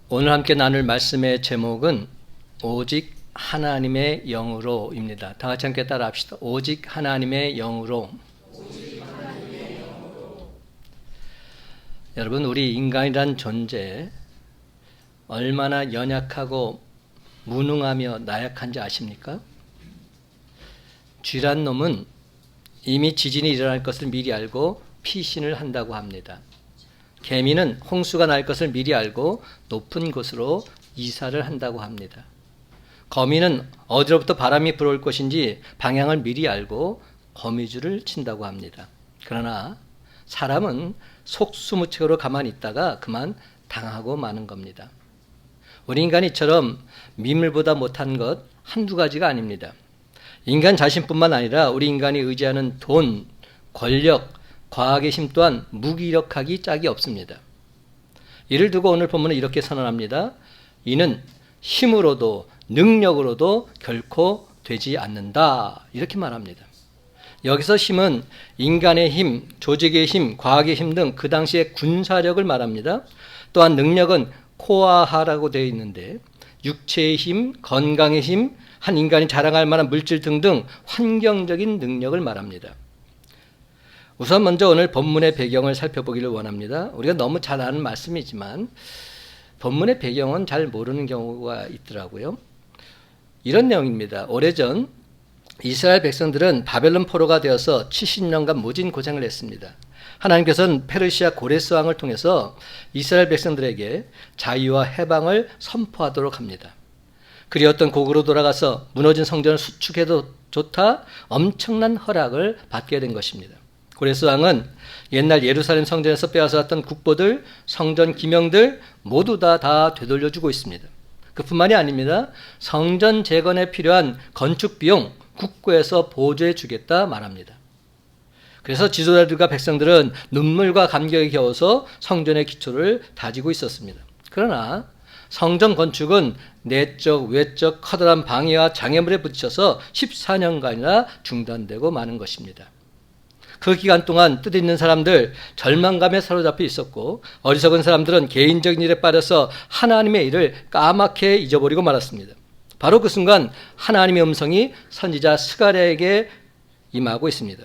오늘 함께 나눌 말씀의 제목은 오직 하나님의 영으로입니다. 다 같이 함께 따라 합시다. 오직 하나님의 영으로. 여러분, 우리 인간이란 존재 얼마나 연약하고 무능하며 나약한지 아십니까? 쥐란 놈은 이미 지진이 일어날 것을 미리 알고 피신을 한다고 합니다. 개미는 홍수가 날 것을 미리 알고 높은 곳으로 이사를 한다고 합니다. 거미는 어디로부터 바람이 불어올 것인지 방향을 미리 알고 거미줄을 친다고 합니다. 그러나 사람은 속수무책으로 가만히 있다가 그만 당하고 마는 겁니다. 우리 인간이 이처럼 미물보다 못한 것 한두 가지가 아닙니다. 인간 자신뿐만 아니라 우리 인간이 의지하는 돈, 권력, 과학의 힘 또한 무기력하기 짝이 없습니다. 이를 두고 오늘 본문은 이렇게 선언합니다. 이는 힘으로도 능력으로도 결코 되지 않는다. 이렇게 말합니다. 여기서 힘은 인간의 힘, 조직의 힘, 과학의 힘 등 그 당시의 군사력을 말합니다. 또한 능력은 코아하라고 되어 있는데 육체의 힘, 건강의 힘, 한 인간이 자랑할 만한 물질 등등 환경적인 능력을 말합니다. 우선 먼저 오늘 본문의 배경을 살펴보기를 원합니다. 우리가 너무 잘 아는 말씀이지만 본문의 배경은 잘 모르는 경우가 있더라고요. 이런 내용입니다. 오래전 이스라엘 백성들은 바벨론 포로가 되어서 70년간 무진 고생을 했습니다. 하나님께서는 페르시아 고레스 왕을 통해서 이스라엘 백성들에게 자유와 해방을 선포하도록 합니다. 그리웠던 고국으로 돌아가서 무너진 성전을 수축해도 좋다 엄청난 허락을 받게 된 것입니다. 고레스 왕은 옛날 예루살렘 성전에서 빼앗아왔던 국보들, 성전 기명들 모두 다 되돌려주고 있습니다. 그뿐만이 아닙니다. 성전 재건에 필요한 건축 비용 국고에서 보조해 주겠다 말합니다. 그래서 지도자들과 백성들은 눈물과 감격에 겨워서 성전의 기초를 다지고 있었습니다. 그러나 성전 건축은 내적, 외적 커다란 방해와 장애물에 부딪혀서 14년간이나 중단되고 마는 것입니다. 그 기간 동안 뜻있는 사람들 절망감에 사로잡혀 있었고 어리석은 사람들은 개인적인 일에 빠져서 하나님의 일을 까맣게 잊어버리고 말았습니다. 바로 그 순간 하나님의 음성이 선지자 스가랴에게 임하고 있습니다.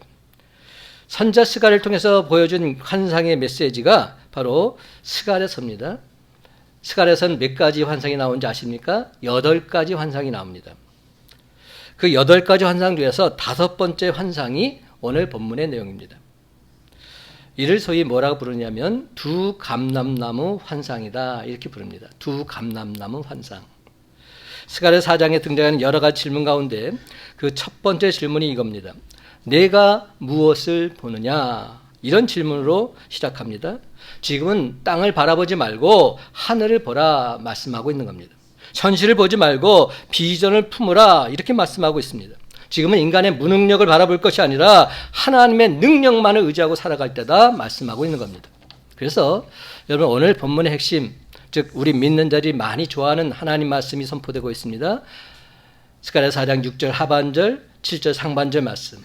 선지자 스가랴를 통해서 보여준 환상의 메시지가 바로 스가랴서입니다. 스가랴서는 몇 가지 환상이 나오는지 아십니까? 8가지 환상이 나옵니다. 그 8가지 환상 중에서 5번째 환상이 오늘 본문의 내용입니다. 이를 소위 뭐라고 부르냐면 두 감람나무 환상이다 이렇게 부릅니다. 두 감람나무 환상. 스가랴 4장에 등장하는 여러 가지 질문 가운데 그 첫 번째 질문이 이겁니다. 내가 무엇을 보느냐? 이런 질문으로 시작합니다. 지금은 땅을 바라보지 말고 하늘을 보라 말씀하고 있는 겁니다. 현실을 보지 말고 비전을 품으라 이렇게 말씀하고 있습니다. 지금은 인간의 무능력을 바라볼 것이 아니라 하나님의 능력만을 의지하고 살아갈 때다 말씀하고 있는 겁니다. 그래서 여러분 오늘 본문의 핵심, 즉 우리 믿는 자들이 많이 좋아하는 하나님 말씀이 선포되고 있습니다. 스가랴 4장 6절 하반절, 7절 상반절 말씀.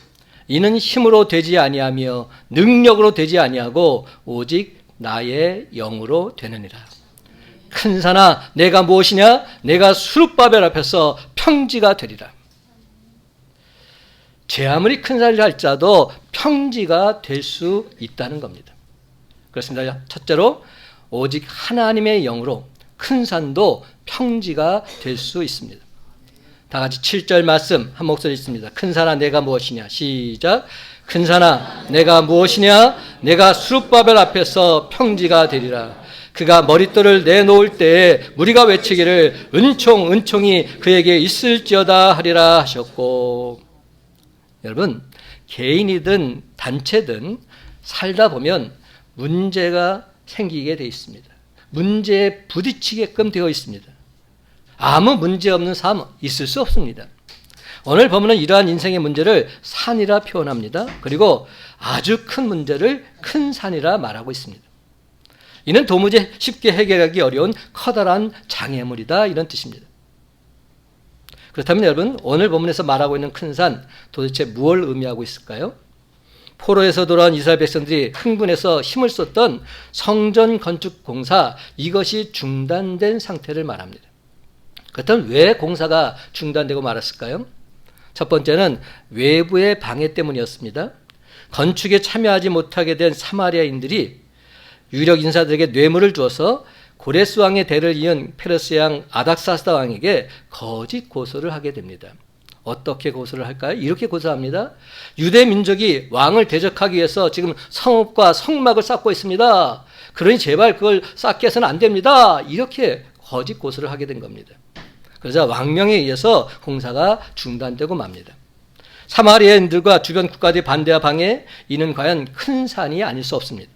이는 힘으로 되지 아니하며 능력으로 되지 아니하고 오직 나의 영으로 되느니라. 큰 산아 내가 무엇이냐? 내가 수룹바벨 앞에서 평지가 되리라. 제 아무리 큰 산이라 할지라도 평지가 될 수 있다는 겁니다. 그렇습니다. 첫째로 오직 하나님의 영으로 큰 산도 평지가 될 수 있습니다. 다 같이 7절 말씀 한 목소리 있습니다. 큰 산아 내가 무엇이냐? 시작. 큰 산아 내가 무엇이냐? 내가 수룹바벨 앞에서 평지가 되리라. 그가 머릿돌을 내놓을 때에 무리가 외치기를 은총이 그에게 있을지어다 하리라 하셨고. 여러분 개인이든 단체든 살다 보면 문제가 생기게 되어 있습니다. 문제에 부딪히게끔 되어 있습니다. 아무 문제 없는 삶 있을 수 없습니다. 오늘 보면은 이러한 인생의 문제를 산이라 표현합니다. 그리고 아주 큰 문제를 큰 산이라 말하고 있습니다. 이는 도무지 쉽게 해결하기 어려운 커다란 장애물이다 이런 뜻입니다. 그렇다면 여러분 오늘 본문에서 말하고 있는 큰 산 도대체 무엇을 의미하고 있을까요? 포로에서 돌아온 이스라엘 백성들이 흥분해서 힘을 쏟던 성전 건축 공사, 이것이 중단된 상태를 말합니다. 그렇다면 왜 공사가 중단되고 말았을까요? 첫 번째는 외부의 방해 때문이었습니다. 건축에 참여하지 못하게 된 사마리아인들이 유력 인사들에게 뇌물을 주어서 고레스 왕의 대를 이은 페르스 왕 아닥사스다 왕에게 거짓 고소를 하게 됩니다. 어떻게 고소를 할까요? 이렇게 고소합니다. 유대 민족이 왕을 대적하기 위해서 지금 성읍과 성막을 쌓고 있습니다. 그러니 제발 그걸 쌓게 해서는 안 됩니다. 이렇게 거짓 고소를 하게 된 겁니다. 그러자 왕명에 의해서 공사가 중단되고 맙니다. 사마리아인들과 주변 국가들의 반대와 방해, 이는 과연 큰 산이 아닐 수 없습니다.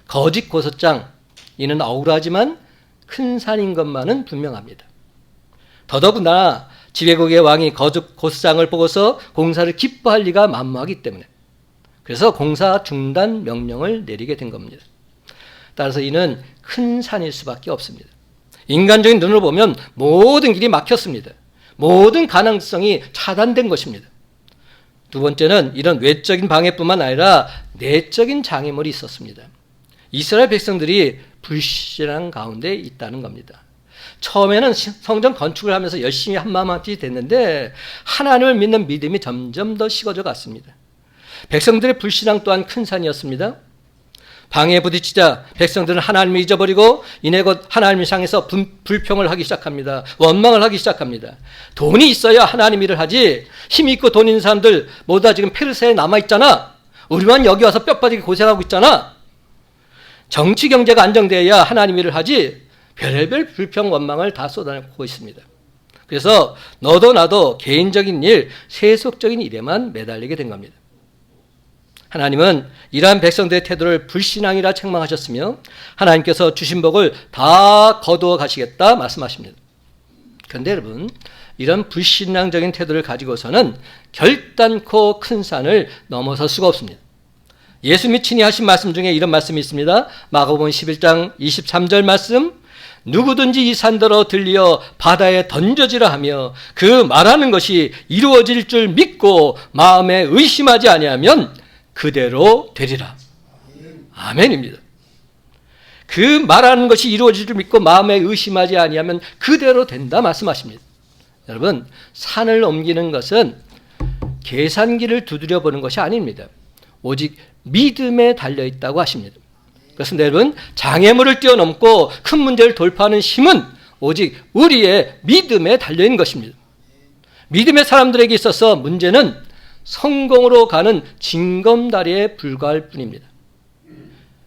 거짓 고소장, 이는 억울하지만 큰 산인 것만은 분명합니다. 더더구나 지배국의 왕이 거짓 고소장을 보고서 공사를 기뻐할 리가 만무하기 때문에, 그래서 공사 중단 명령을 내리게 된 겁니다. 따라서 이는 큰 산일 수밖에 없습니다. 인간적인 눈으로 보면 모든 길이 막혔습니다. 모든 가능성이 차단된 것입니다. 두 번째는 이런 외적인 방해뿐만 아니라 내적인 장애물이 있었습니다. 이스라엘 백성들이 불신앙 가운데 있다는 겁니다. 처음에는 성전 건축을 하면서 열심히 한마음한뜻이 됐는데 하나님을 믿는 믿음이 점점 더 식어져 갔습니다. 백성들의 불신앙 또한 큰 산이었습니다. 방해에 부딪히자 백성들은 하나님을 잊어버리고 이내 곧 하나님을 향해서 불평을 하기 시작합니다. 원망을 하기 시작합니다. 돈이 있어야 하나님 일을 하지, 힘이 있고 돈 있는 사람들 모두 다 지금 페르시아에 남아있잖아. 우리만 여기 와서 뼈 빠지게 고생하고 있잖아. 정치 경제가 안정돼야 하나님 일을 하지, 별의별 불평 원망을 다 쏟아내고 있습니다. 그래서 너도 나도 개인적인 일, 세속적인 일에만 매달리게 된 겁니다. 하나님은 이러한 백성들의 태도를 불신앙이라 책망하셨으며 하나님께서 주신 복을 다 거두어 가시겠다 말씀하십니다. 그런데 여러분, 이런 불신앙적인 태도를 가지고서는 결단코 큰 산을 넘어설 수가 없습니다. 예수님이 친히 하신 말씀 중에 이런 말씀이 있습니다. 마가복음 11장 23절 말씀, 누구든지 이 산더러 들리어 바다에 던져지라 하며 그 말하는 것이 이루어질 줄 믿고 마음에 의심하지 아니하면 그대로 되리라. 아멘입니다. 그 말하는 것이 이루어질 줄 믿고 마음에 의심하지 아니하면 그대로 된다 말씀하십니다. 여러분, 산을 옮기는 것은 계산기를 두드려 보는 것이 아닙니다. 오직 믿음에 달려있다고 하십니다. 그렇습니다. 여러분, 장애물을 뛰어넘고 큰 문제를 돌파하는 힘은 오직 우리의 믿음에 달려있는 것입니다. 믿음의 사람들에게 있어서 문제는 성공으로 가는 징검다리에 불과할 뿐입니다.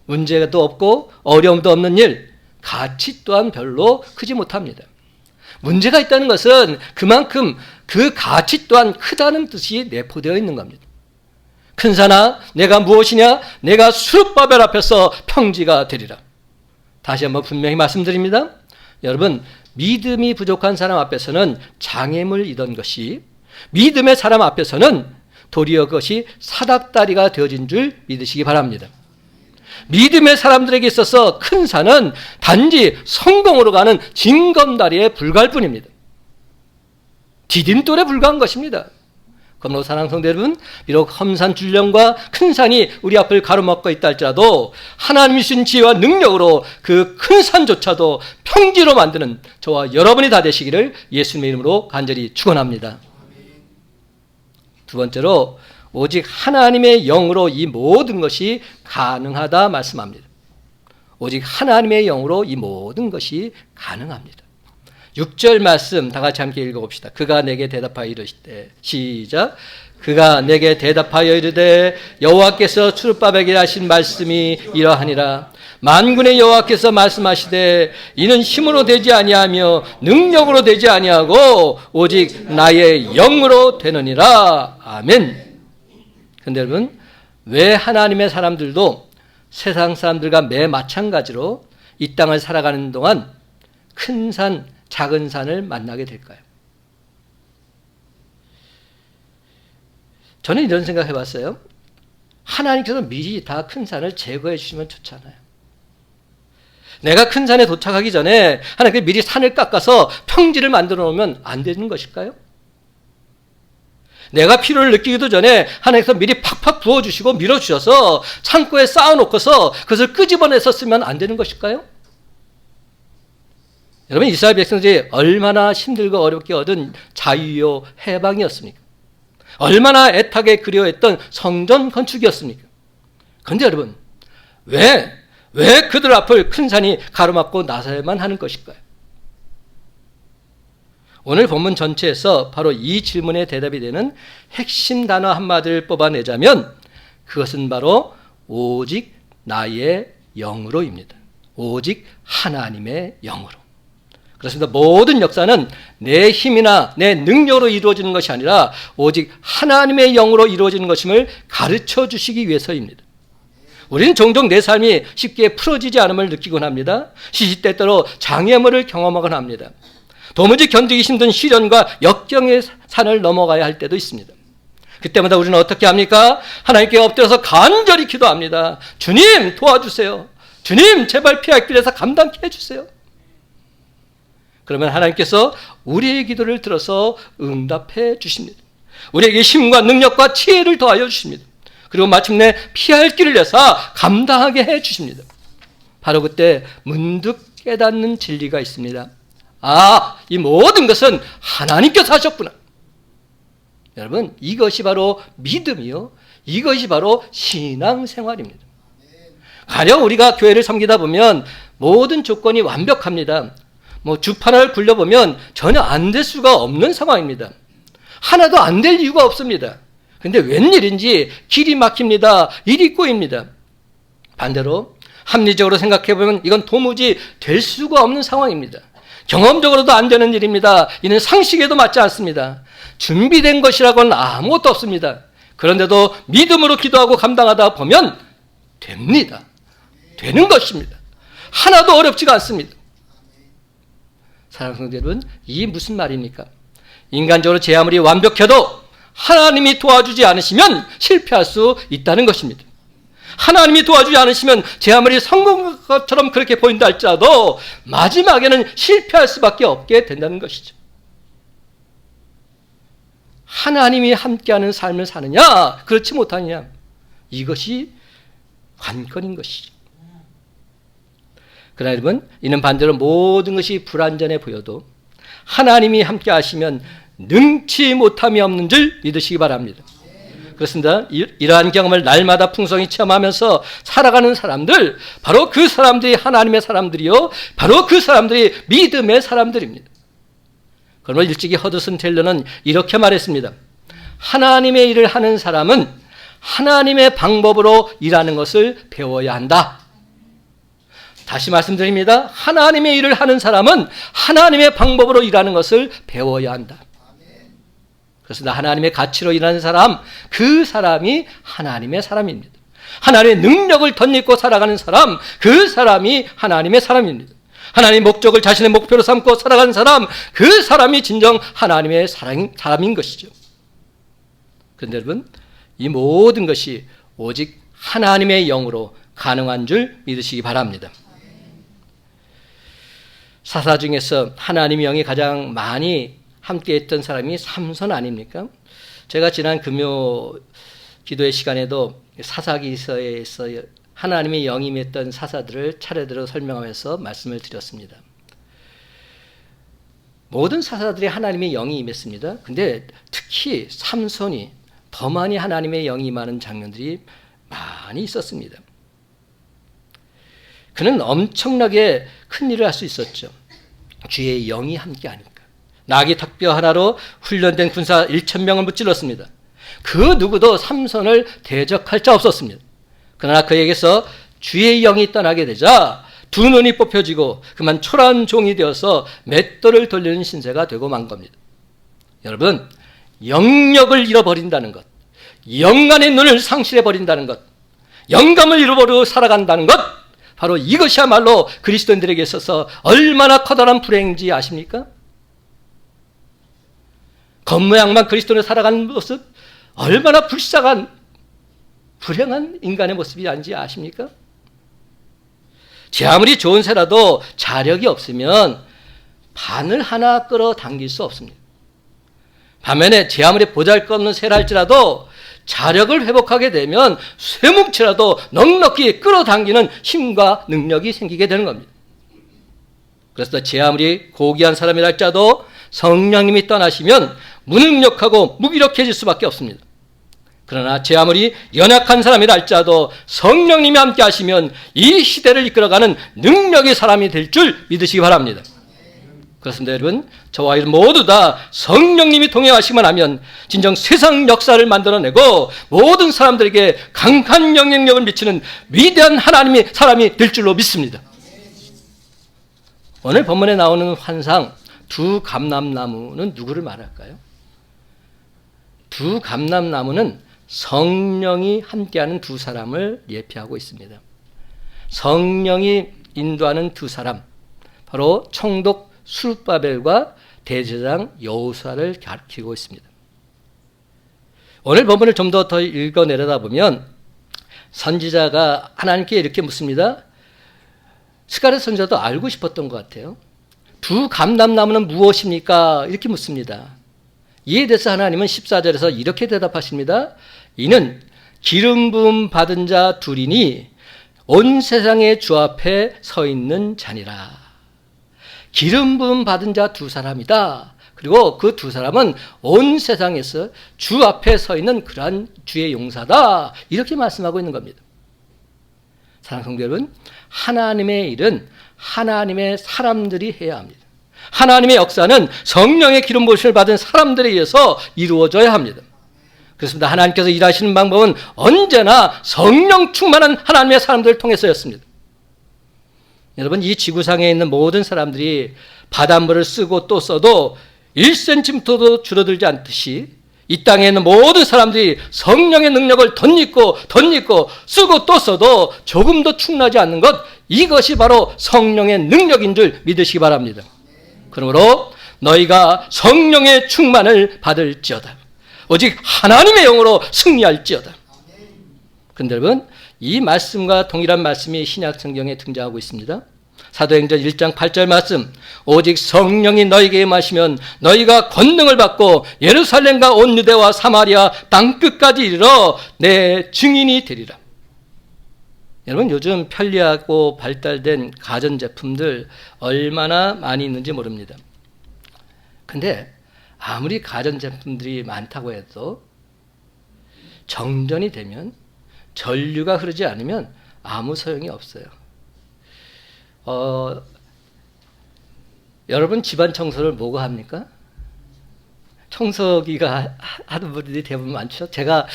문제도 없고 어려움도 없는 일, 가치 또한 별로 크지 못합니다. 문제가 있다는 것은 그만큼 그 가치 또한 크다는 뜻이 내포되어 있는 겁니다. 큰 산아, 내가 무엇이냐? 내가 수르바벨 앞에서 평지가 되리라. 다시 한번 분명히 말씀드립니다. 여러분, 믿음이 부족한 사람 앞에서는 장애물이던 것이 믿음의 사람 앞에서는 도리어 그것이 사닥다리가 되어진 줄 믿으시기 바랍니다. 믿음의 사람들에게 있어서 큰 산은 단지 성공으로 가는 징검다리에 불과할 뿐입니다. 디딤돌에 불과한 것입니다. 그러므로 사랑하는 성도 여러분, 비록 험산 줄령과 큰 산이 우리 앞을 가로막고 있다 할지라도 하나님이 주신 지혜와 능력으로 그 큰 산조차도 평지로 만드는 저와 여러분이 다 되시기를 예수님의 이름으로 간절히 축원합니다. 두 번째로, 오직 하나님의 영으로 이 모든 것이 가능하다 말씀합니다. 오직 하나님의 영으로 이 모든 것이 가능합니다. 6절 말씀 다 같이 함께 읽어봅시다. 그가 내게 대답하여 이르시되, 시작. 그가 내게 대답하여 이르되 여호와께서 수르바벨에게 하신 말씀이 이러하니라. 만군의 여호와께서 말씀하시되 이는 힘으로 되지 아니하며 능력으로 되지 아니하고 오직 나의 영으로 되느니라. 아멘. 그런데 여러분, 왜 하나님의 사람들도 세상 사람들과 매 마찬가지로 이 땅을 살아가는 동안 큰 산, 작은 산을 만나게 될까요? 저는 이런 생각 해봤어요. 하나님께서 미리 다 큰 산을 제거해 주시면 좋잖아요. 내가 큰 산에 도착하기 전에 하나님께서 미리 산을 깎아서 평지를 만들어 놓으면 안 되는 것일까요? 내가 필요를 느끼기도 전에 하나님께서 미리 팍팍 부어주시고 밀어주셔서 창고에 쌓아놓고서 그것을 끄집어내서 쓰면 안 되는 것일까요? 여러분, 이스라엘 백성들이 얼마나 힘들고 어렵게 얻은 자유요 해방이었습니까? 얼마나 애타게 그리워했던 성전 건축이었습니까? 그런데 여러분, 왜 그들 앞을 큰 산이 가로막고 나서야만 하는 것일까요? 오늘 본문 전체에서 바로 이 질문에 대답이 되는 핵심 단어 한마디를 뽑아내자면 그것은 바로 오직 나의 영으로입니다. 오직 하나님의 영으로. 그렇습니다. 모든 역사는 내 힘이나 내 능력으로 이루어지는 것이 아니라 오직 하나님의 영으로 이루어지는 것임을 가르쳐 주시기 위해서입니다. 우리는 종종 내 삶이 쉽게 풀어지지 않음을 느끼곤 합니다. 시시때때로 장애물을 경험하곤 합니다. 도무지 견디기 힘든 시련과 역경의 산을 넘어가야 할 때도 있습니다. 그때마다 우리는 어떻게 합니까? 하나님께 엎드려서 간절히 기도합니다. 주님 도와주세요. 주님 제발 피할 길에서 감당케 해주세요. 그러면 하나님께서 우리의 기도를 들어서 응답해 주십니다. 우리에게 힘과 능력과 지혜를 더하여 주십니다. 그리고 마침내 피할 길을 내서 감당하게 해 주십니다. 바로 그때 문득 깨닫는 진리가 있습니다. 아, 이 모든 것은 하나님께서 하셨구나. 여러분, 이것이 바로 믿음이요, 이것이 바로 신앙생활입니다. 가령 우리가 교회를 섬기다 보면 모든 조건이 완벽합니다. 주판을 굴려보면 전혀 안 될 수가 없는 상황입니다. 하나도 안 될 이유가 없습니다. 근데 웬일인지 길이 막힙니다. 일이 꼬입니다. 반대로 합리적으로 생각해보면 이건 도무지 될 수가 없는 상황입니다. 경험적으로도 안 되는 일입니다. 이는 상식에도 맞지 않습니다. 준비된 것이라고는 아무것도 없습니다. 그런데도 믿음으로 기도하고 감당하다 보면 됩니다. 되는 것입니다. 하나도 어렵지가 않습니다. 사랑하는 성도 여러분, 이게 무슨 말입니까? 인간적으로 제 아무리 완벽해도 하나님이 도와주지 않으시면 실패할 수 있다는 것입니다. 하나님이 도와주지 않으시면 제 아무리 성공한 것처럼 그렇게 보인다 할지라도 마지막에는 실패할 수밖에 없게 된다는 것이죠. 하나님이 함께하는 삶을 사느냐, 그렇지 못하느냐, 이것이 관건인 것이죠. 그러나 여러분, 이는 반대로 모든 것이 불완전해 보여도 하나님이 함께 하시면 능치 못함이 없는 줄 믿으시기 바랍니다. 그렇습니다. 이러한 경험을 날마다 풍성히 체험하면서 살아가는 사람들, 바로 그 사람들이 하나님의 사람들이요, 바로 그 사람들이 믿음의 사람들입니다. 그러나 일찍이 허드슨 텔러는 이렇게 말했습니다. 하나님의 일을 하는 사람은 하나님의 방법으로 일하는 것을 배워야 한다. 다시 말씀드립니다. 하나님의 일을 하는 사람은 하나님의 방법으로 일하는 것을 배워야 한다. 그래서 하나님의 가치로 일하는 사람, 그 사람이 하나님의 사람입니다. 하나님의 능력을 덧입고 살아가는 사람, 그 사람이 하나님의 사람입니다. 하나님의 목적을 자신의 목표로 삼고 살아가는 사람, 그 사람이 진정 하나님의 사람인 것이죠. 그런데 여러분, 이 모든 것이 오직 하나님의 영으로 가능한 줄 믿으시기 바랍니다. 사사 중에서 하나님의 영이 가장 많이 함께했던 사람이 삼손 아닙니까? 제가 지난 금요 기도의 시간에도 사사기서에서 하나님의 영이 임했던 사사들을 차례대로 설명하면서 말씀을 드렸습니다. 모든 사사들이 하나님의 영이 임했습니다. 근데 특히 삼손이 더 많이 하나님의 영이 임하는 장면들이 많이 있었습니다. 그는 엄청나게 큰 일을 할 수 있었죠. 주의 영이 함께하니까. 나귀 턱뼈 하나로 훈련된 군사 1,000명을 무찔렀습니다. 그 누구도 삼손을 대적할 자 없었습니다. 그러나 그에게서 주의 영이 떠나게 되자 두 눈이 뽑혀지고 그만 초라한 종이 되어서 맷돌을 돌리는 신세가 되고 만 겁니다. 여러분, 영력을 잃어버린다는 것, 영간의 눈을 상실해버린다는 것, 영감을 잃어버리고 살아간다는 것, 바로 이것이야말로 그리스도인들에게 있어서 얼마나 커다란 불행인지 아십니까? 겉모양만 그리스도인으로 살아가는 모습, 얼마나 불쌍한 불행한 인간의 모습이 아닌지 아십니까? 제 아무리 좋은 새라도 자력이 없으면 바늘 하나 끌어당길 수 없습니다. 반면에 제 아무리 보잘것없는 새라 할지라도 자력을 회복하게 되면 쇠뭉치라도 넉넉히 끌어당기는 힘과 능력이 생기게 되는 겁니다. 그래서 제 아무리 고귀한 사람이라 할지라도 성령님이 떠나시면 무능력하고 무기력해질 수밖에 없습니다. 그러나 제 아무리 연약한 사람이라 할지라도 성령님이 함께 하시면 이 시대를 이끌어가는 능력의 사람이 될 줄 믿으시기 바랍니다. 그렇습니다, 여러분. 저와 여러분 모두 다 성령님이 동행하시기만 하면 진정 세상 역사를 만들어내고 모든 사람들에게 강한 영향력을 미치는 위대한 하나님의 사람이 될 줄로 믿습니다. 오늘 본문에 나오는 환상 두 감람나무는 누구를 말할까요? 두 감람나무는 성령이 함께하는 두 사람을 예표하고 있습니다. 성령이 인도하는 두 사람, 바로 총독 수룹바벨과 대제사장 여호수아를 가리키고 있습니다. 오늘 본문을 좀 더 읽어 내려다 보면 선지자가 하나님께 이렇게 묻습니다. 스가랴 선지자도 알고 싶었던 것 같아요. 두 감람나무는 무엇입니까? 이렇게 묻습니다. 이에 대해서 하나님은 14절에서 이렇게 대답하십니다. 이는 기름 부음 받은 자 둘이니 온 세상의 주 앞에 서 있는 자니라. 기름 부음 받은 자 두 사람이다. 그리고 그 두 사람은 온 세상에서 주 앞에 서 있는 그러한 주의 용사다. 이렇게 말씀하고 있는 겁니다. 사랑하는 성도 여러분, 하나님의 일은 하나님의 사람들이 해야 합니다. 하나님의 역사는 성령의 기름 부으심을 받은 사람들에 의해서 이루어져야 합니다. 그렇습니다. 하나님께서 일하시는 방법은 언제나 성령 충만한 하나님의 사람들을 통해서였습니다. 여러분, 이 지구상에 있는 모든 사람들이 바닷물을 쓰고 또 써도 1cm도 줄어들지 않듯이 이 땅에 있는 모든 사람들이 성령의 능력을 덧입고 쓰고 또 써도 조금도 충분하지 않는 것, 이것이 바로 성령의 능력인 줄 믿으시기 바랍니다. 그러므로 너희가 성령의 충만을 받을지어다. 오직 하나님의 영으로 승리할지어다. 그런데 여러분, 이 말씀과 동일한 말씀이 신약 성경에 등장하고 있습니다. 사도행전 1장 8절 말씀, 오직 성령이 너희에게 임하시면 너희가 권능을 받고 예루살렘과 온 유대와 사마리아 땅끝까지 이르러 내 증인이 되리라. 여러분, 요즘 편리하고 발달된 가전제품들 얼마나 많이 있는지 모릅니다. 근데 아무리 가전제품들이 많다고 해도 정전이 되면, 전류가 흐르지 않으면 아무 소용이 없어요. 여러분 집안 청소를 뭐가 합니까? 청소기가 하는 분들이 대부분 많죠. 제가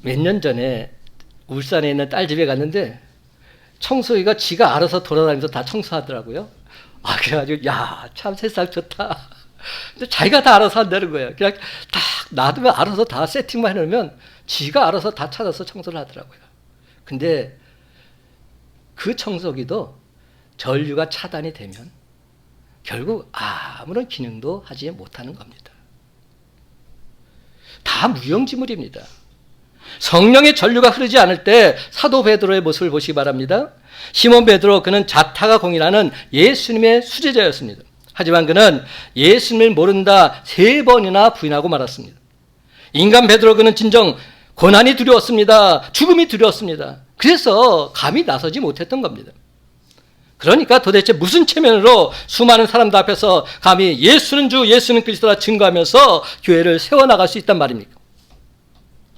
몇 년 전에 울산에 있는 딸 집에 갔는데 청소기가 지가 알아서 돌아다니면서 다 청소하더라고요. 그래가지고 참 세상 좋다. 근데 자기가 다 알아서 한다는 거예요. 그냥 딱 놔두면 알아서 다 세팅만 해놓으면 지가 알아서 다 찾아서 청소를 하더라고요. 근데 그 청소기도 전류가 차단이 되면 결국 아무런 기능도 하지 못하는 겁니다. 다 무용지물입니다. 성령의 전류가 흐르지 않을 때 사도 베드로의 모습을 보시기 바랍니다. 시몬 베드로, 그는 자타가 공인하는 예수님의 수제자였습니다. 하지만 그는 예수님을 모른다 3번이나 부인하고 말았습니다. 인간 베드로, 그는 진정 고난이 두려웠습니다. 죽음이 두려웠습니다. 그래서 감히 나서지 못했던 겁니다. 그러니까 도대체 무슨 체면으로 수많은 사람들 앞에서 감히 예수는 주, 예수는 그리스도라 증거하면서 교회를 세워나갈 수 있단 말입니까?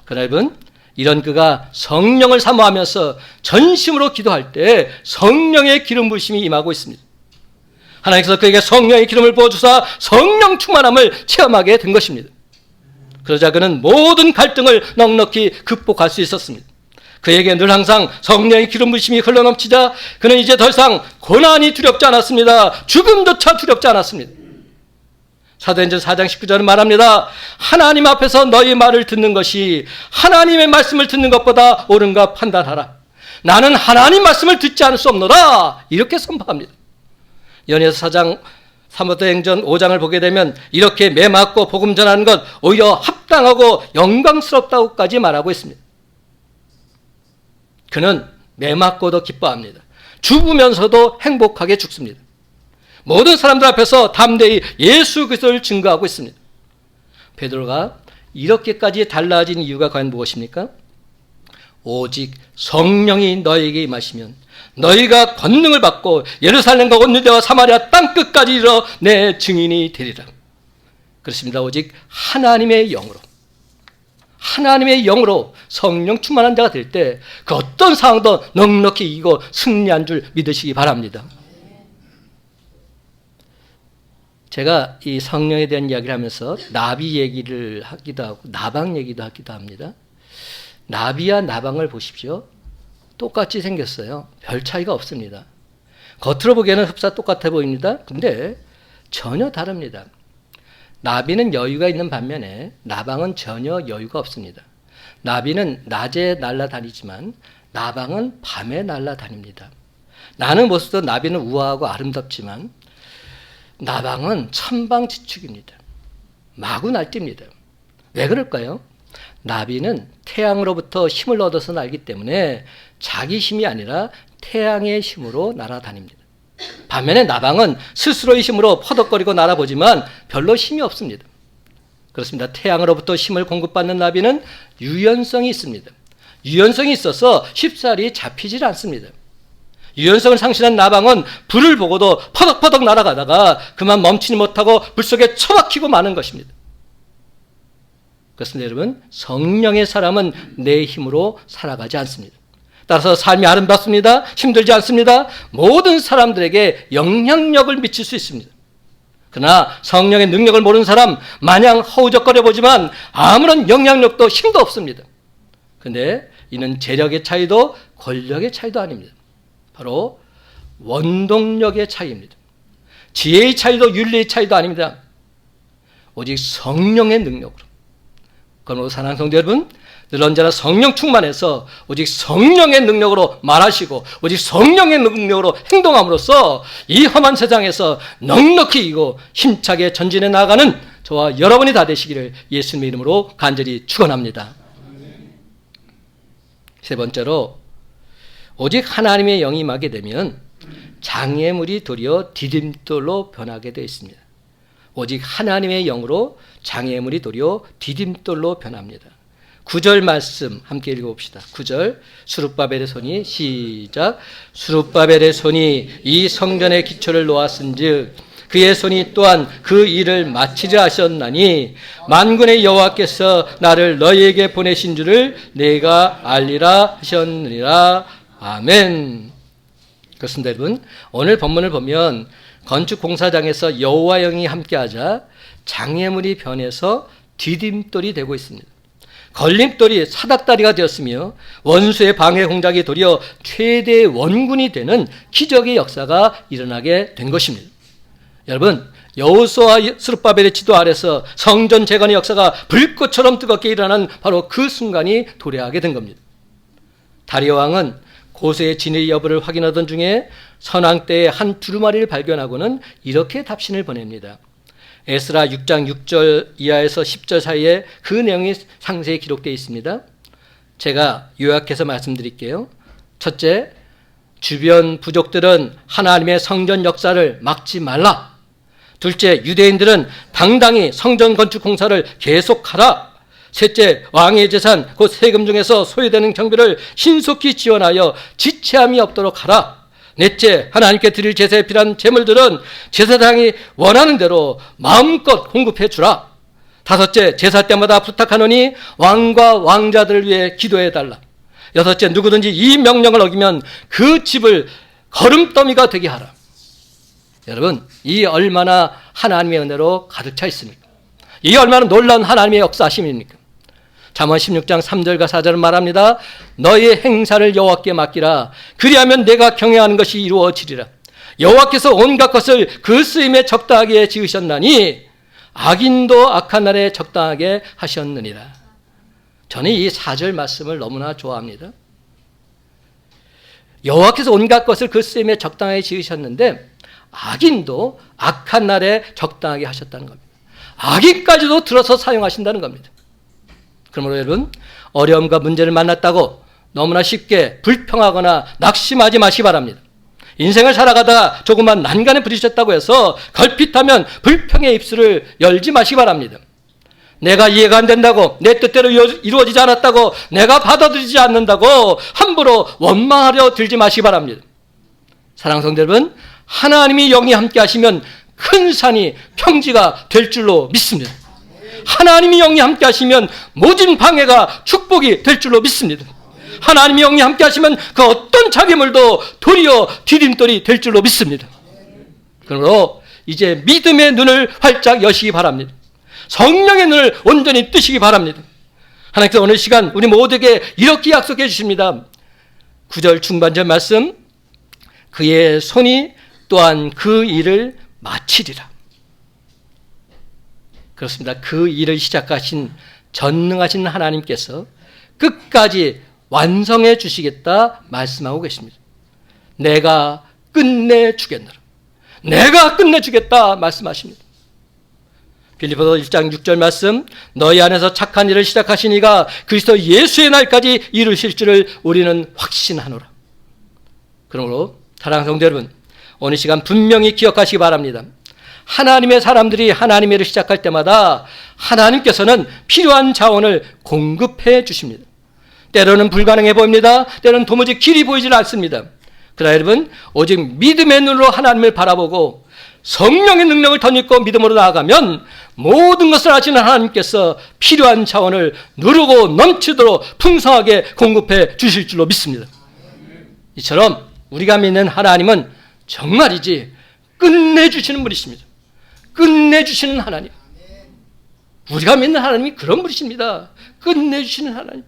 그러나 여러분, 이런 그가 성령을 사모하면서 전심으로 기도할 때 성령의 기름 부으심이 임하고 있습니다. 하나님께서 그에게 성령의 기름을 부어주사 성령 충만함을 체험하게 된 것입니다. 그러자 그는 모든 갈등을 넉넉히 극복할 수 있었습니다. 그에게 늘 항상 성령의 기름 부으심이 흘러넘치자 그는 이제 더 이상 고난이 두렵지 않았습니다. 죽음조차 두렵지 않았습니다. 사도행전 4장 19절은 말합니다. 하나님 앞에서 너희 말을 듣는 것이 하나님의 말씀을 듣는 것보다 옳은가 판단하라. 나는 하나님 말씀을 듣지 않을 수 없노라. 이렇게 선포합니다. 연예서 4장, 사도행전 5장을 보게 되면 이렇게 매맞고 복음 전하는 것 오히려 합당하고 영광스럽다고까지 말하고 있습니다. 그는 매맞고도 기뻐합니다. 죽으면서도 행복하게 죽습니다. 모든 사람들 앞에서 담대히 예수 그리스도를 증거하고 있습니다. 베드로가 이렇게까지 달라진 이유가 과연 무엇입니까? 오직 성령이 너에게 임하시면 너희가 권능을 받고 예루살렘과 온 유대와 사마리아 땅끝까지 이르러 내 증인이 되리라. 그렇습니다. 오직 하나님의 영으로 성령 충만한 자가 될 때 그 어떤 상황도 넉넉히 이기고 승리한 줄 믿으시기 바랍니다. 제가 이 성령에 대한 이야기를 하면서 나비 얘기를 하기도 하고 나방 얘기도 하기도 합니다. 나비와 나방을 보십시오. 똑같이 생겼어요. 별 차이가 없습니다. 겉으로 보기에는 흡사 똑같아 보입니다. 근데 전혀 다릅니다. 나비는 여유가 있는 반면에 나방은 전혀 여유가 없습니다. 나비는 낮에 날아다니지만 나방은 밤에 날아다닙니다. 나는 모습도 나비는 우아하고 아름답지만 나방은 천방지축입니다. 마구 날뜁니다. 왜 그럴까요? 나비는 태양으로부터 힘을 얻어서 날기 때문에 자기 힘이 아니라 태양의 힘으로 날아다닙니다. 반면에 나방은 스스로의 힘으로 퍼덕거리고 날아보지만 별로 힘이 없습니다. 그렇습니다. 태양으로부터 힘을 공급받는 나비는 유연성이 있습니다. 유연성이 있어서 쉽사리 잡히질 않습니다. 유연성을 상실한 나방은 불을 보고도 퍼덕퍼덕 날아가다가 그만 멈추지 못하고 물속에 처박히고 마는 것입니다. 그렇습니다. 여러분, 성령의 사람은 내 힘으로 살아가지 않습니다. 따라서 삶이 아름답습니다. 힘들지 않습니다. 모든 사람들에게 영향력을 미칠 수 있습니다. 그러나 성령의 능력을 모르는 사람 마냥 허우적거려 보지만 아무런 영향력도 힘도 없습니다. 그런데 이는 재력의 차이도 권력의 차이도 아닙니다. 바로 원동력의 차이입니다. 지혜의 차이도 윤리의 차이도 아닙니다. 오직 성령의 능력으로. 그러므로 사랑하는 성도 여러분, 늘 언제나 성령 충만해서 오직 성령의 능력으로 말하시고 오직 성령의 능력으로 행동함으로써 이 험한 세상에서 넉넉히 이기고 힘차게 전진해 나가는 저와 여러분이 다 되시기를 예수님의 이름으로 간절히 축원합니다. 세 번째로, 오직 하나님의 영이 임하게 되면 장애물이 도리어 디딤돌로 변하게 되어 있습니다. 오직 하나님의 영으로 장애물이 도리어 디딤돌로 변합니다. 9절 말씀 함께 읽어봅시다. 9절, 스룹바벨의 손이, 시작. 스룹바벨의 손이 이 성전의 기초를 놓았은즉 그의 손이 또한 그 일을 마치려 하셨나니 만군의 여호와께서 나를 너희에게 보내신 줄을 내가 알리라 하셨느니라. 아멘. 그렇습니다, 여러분. 오늘 본문을 보면 건축 공사장에서 여호와 영이 함께하자 장애물이 변해서 디딤돌이 되고 있습니다. 걸림돌이 사닥다리가 되었으며 원수의 방해 공작이 도리어 최대의 원군이 되는 기적의 역사가 일어나게 된 것입니다. 여러분, 여호수아와 스룹바벨의 지도 아래서 성전 재건의 역사가 불꽃처럼 뜨겁게 일어난 바로 그 순간이 도래하게 된 겁니다. 다리오 왕은 고세의 진위 여부를 확인하던 중에 선왕 때의 한 두루마리를 발견하고는 이렇게 답신을 보냅니다. 에스라 6장 6절 이하에서 10절 사이에 그 내용이 상세히 기록되어 있습니다. 제가 요약해서 말씀드릴게요. 첫째, 주변 부족들은 하나님의 성전 역사를 막지 말라. 둘째, 유대인들은 당당히 성전 건축 공사를 계속하라. 셋째, 왕의 재산 곧 세금 중에서 소요되는 경비를 신속히 지원하여 지체함이 없도록 하라. 넷째, 하나님께 드릴 제사에 필요한 제물들은 제사장이 원하는 대로 마음껏 공급해 주라. 다섯째, 제사 때마다 부탁하노니 왕과 왕자들을 위해 기도해 달라. 여섯째, 누구든지 이 명령을 어기면 그 집을 거름더미가 되게 하라. 여러분, 이 얼마나 하나님의 은혜로 가득 차 있습니까? 이 얼마나 놀라운 하나님의 역사하심입니까? 잠언 16장 3절과 4절은 말합니다. 너의 행사를 여호와께 맡기라. 그리하면 내가 경영하는 것이 이루어지리라. 여호와께서 온갖 것을 그 쓰임에 적당하게 지으셨나니 악인도 악한 날에 적당하게 하셨느니라. 저는 이 4절 말씀을 너무나 좋아합니다. 여호와께서 온갖 것을 그 쓰임에 적당하게 지으셨는데 악인도 악한 날에 적당하게 하셨다는 겁니다. 악인까지도 들어서 사용하신다는 겁니다. 그러므로 여러분, 어려움과 문제를 만났다고 너무나 쉽게 불평하거나 낙심하지 마시기 바랍니다. 인생을 살아가다가 조그만 난간에 부딪혔다고 해서 걸핏하면 불평의 입술을 열지 마시기 바랍니다. 내가 이해가 안 된다고, 내 뜻대로 이루어지지 않았다고, 내가 받아들이지 않는다고 함부로 원망하려 들지 마시기 바랍니다. 사랑하는 성도 여러분, 하나님이 영이 함께 하시면 큰 산이 평지가 될 줄로 믿습니다. 하나님이 영이 함께 하시면 모진 방해가 축복이 될 줄로 믿습니다. 하나님이 영이 함께 하시면 그 어떤 장애물도 도리어 디딤돌이 될 줄로 믿습니다. 그러므로 이제 믿음의 눈을 활짝 여시기 바랍니다. 성령의 눈을 온전히 뜨시기 바랍니다. 하나님께서 오늘 시간 우리 모두에게 이렇게 약속해 주십니다. 9절 중반절 말씀, 그의 손이 또한 그 일을 마치리라. 그렇습니다. 그 일을 시작하신 전능하신 하나님께서 끝까지 완성해 주시겠다 말씀하고 계십니다. 내가 끝내주겠노라. 내가 끝내주겠다 말씀하십니다. 빌립보서 1장 6절 말씀, 너희 안에서 착한 일을 시작하신 이가 그리스도 예수의 날까지 이루실 줄을 우리는 확신하노라. 그러므로 사랑하는 성도 여러분, 오늘 시간 분명히 기억하시기 바랍니다. 하나님의 사람들이 하나님의 일을 시작할 때마다 하나님께서는 필요한 자원을 공급해 주십니다. 때로는 불가능해 보입니다. 때로는 도무지 길이 보이질 않습니다. 그러나 여러분, 오직 믿음의 눈으로 하나님을 바라보고 성령의 능력을 덧입고 믿음으로 나아가면 모든 것을 아시는 하나님께서 필요한 자원을 누르고 넘치도록 풍성하게 공급해 주실 줄로 믿습니다. 이처럼 우리가 믿는 하나님은 정말이지 끝내주시는 분이십니다. 끝내주시는 하나님. 우리가 믿는 하나님이 그런 분이십니다. 끝내주시는 하나님.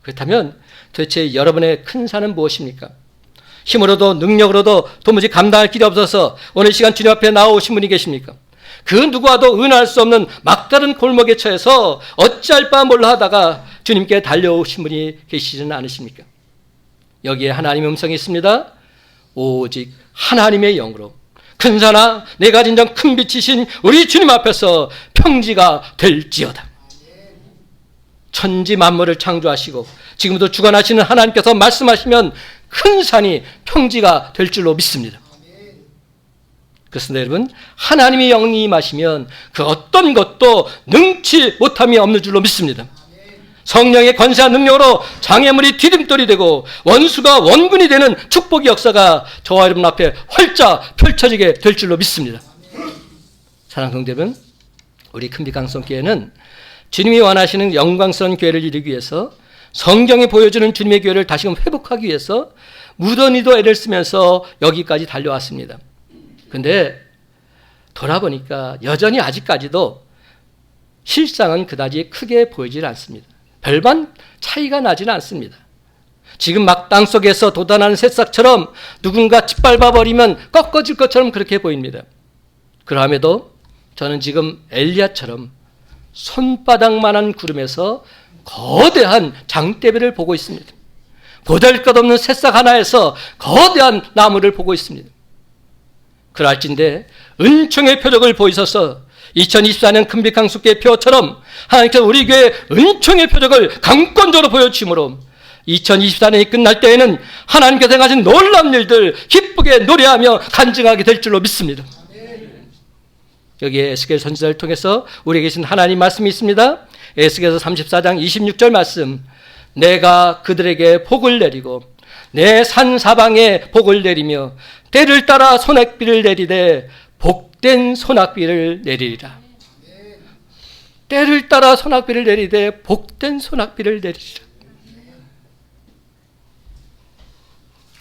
그렇다면 도대체 여러분의 큰 산은 무엇입니까? 힘으로도 능력으로도 도무지 감당할 길이 없어서 오늘 시간 주님 앞에 나오신 분이 계십니까? 그 누구와도 은할 수 없는 막다른 골목에 처해서 어찌할 바 몰라 하다가 주님께 달려오신 분이 계시지는 않으십니까? 여기에 하나님의 음성이 있습니다. 오직 하나님의 영으로 큰 산아 내가 진정 큰 빛이신 우리 주님 앞에서 평지가 될지어다. 천지 만물을 창조하시고 지금도 주관하시는 하나님께서 말씀하시면 큰 산이 평지가 될 줄로 믿습니다. 그렇습니다. 여러분, 하나님의 영이 임하시면 그 어떤 것도 능치 못함이 없는 줄로 믿습니다. 성령의 권세와 능력으로 장애물이 디딤돌이 되고 원수가 원군이 되는 축복의 역사가 저와 여러분 앞에 활짝 펼쳐지게 될 줄로 믿습니다. 사랑하는 성도 여러분, 우리 큰빛강성교회는 주님이 원하시는 영광스러운 교회를 이루기 위해서 성경이 보여주는 주님의 교회를 다시금 회복하기 위해서 무던히도 애를 쓰면서 여기까지 달려왔습니다. 그런데 돌아보니까 여전히 아직까지도 실상은 그다지 크게 보이질 않습니다. 별반 차이가 나지는 않습니다. 지금 막 땅속에서 돋아나는 새싹처럼 누군가 짓밟아버리면 꺾어질 것처럼 그렇게 보입니다. 그럼에도 저는 지금 엘리야처럼 손바닥만한 구름에서 거대한 장대비를 보고 있습니다. 보잘것없는 새싹 하나에서 거대한 나무를 보고 있습니다. 그럴진데 은총의 표적을 보이셔서 2024년 큰빛강속교회 표처럼 하나님께서 우리 교회에 은총의 표적을 강권적으로 보여주심으로 2024년이 끝날 때에는 하나님께서 행하신 놀라운 일들 기쁘게 노래하며 간증하게 될 줄로 믿습니다. 여기에 에스겔 선지자를 통해서 우리에게 계신 하나님 말씀이 있습니다. 에스겔서 34장 26절 말씀, 내가 그들에게 복을 내리고 내 산 사방에 복을 내리며 때를 따라 소낙비를 내리되 복된 소낙비를 내리리라. 때를 따라 소낙비를 내리되 복된 소낙비를 내리리라.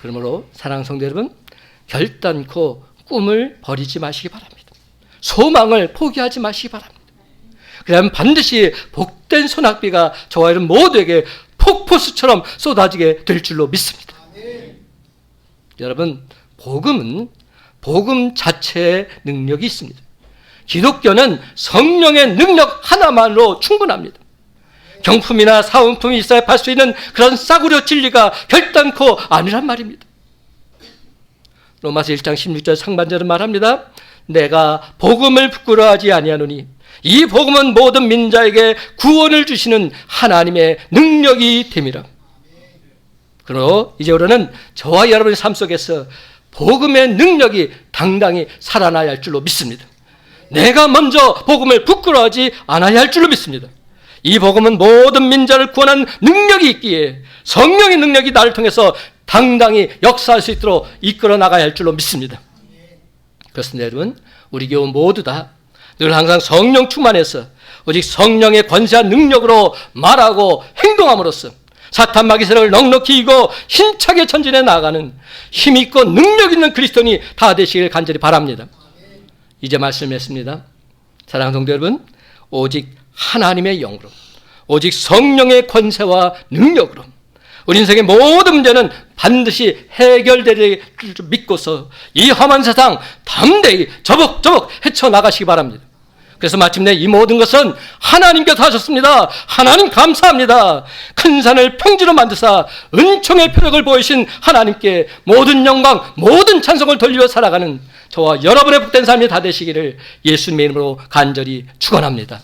그러므로 사랑하는 성도 여러분, 결단코 꿈을 버리지 마시기 바랍니다. 소망을 포기하지 마시기 바랍니다. 그러면 반드시 복된 소낙비가 저와 여러분 모두에게 폭포수처럼 쏟아지게 될 줄로 믿습니다. 여러분, 복음은 복음 자체의 능력이 있습니다. 기독교는 성령의 능력 하나만으로 충분합니다. 경품이나 사은품이 있어야 팔 수 있는 그런 싸구려 진리가 결단코 아니란 말입니다. 로마서 1장 16절 상반절은 말합니다. 내가 복음을 부끄러워하지 아니하노니 이 복음은 모든 민자에게 구원을 주시는 하나님의 능력이 됨이라. 그리고 이제부터는 저와 여러분의 삶 속에서 복음의 능력이 당당히 살아나야 할 줄로 믿습니다. 내가 먼저 복음을 부끄러워하지 않아야 할 줄로 믿습니다. 이 복음은 모든 민자를 구원하는 능력이 있기에 성령의 능력이 나를 통해서 당당히 역사할 수 있도록 이끌어 나가야 할 줄로 믿습니다. 그렇습니다, 여러분. 우리 교우 모두 다 늘 항상 성령 충만해서 오직 성령의 권세한 능력으로 말하고 행동함으로써 사탄 마귀 세력을 넉넉히 이기고 힘차게 전진해 나가는 힘있고 능력 있는 그리스도인이 다 되시길 간절히 바랍니다. 이제 말씀했습니다. 사랑하는 성도 여러분, 오직 하나님의 영으로, 오직 성령의 권세와 능력으로 우리 인생의 모든 문제는 반드시 해결되리를 믿고서 이 험한 세상 담대히 저벅저벅 헤쳐나가시기 바랍니다. 그래서 마침내 이 모든 것은 하나님께서 하셨습니다. 하나님 감사합니다. 큰 산을 평지로 만드사 은총의 표적을 보이신 하나님께 모든 영광, 모든 찬송을 돌리며 살아가는 저와 여러분의 복된 삶이 다 되시기를 예수님의 이름으로 간절히 축원합니다.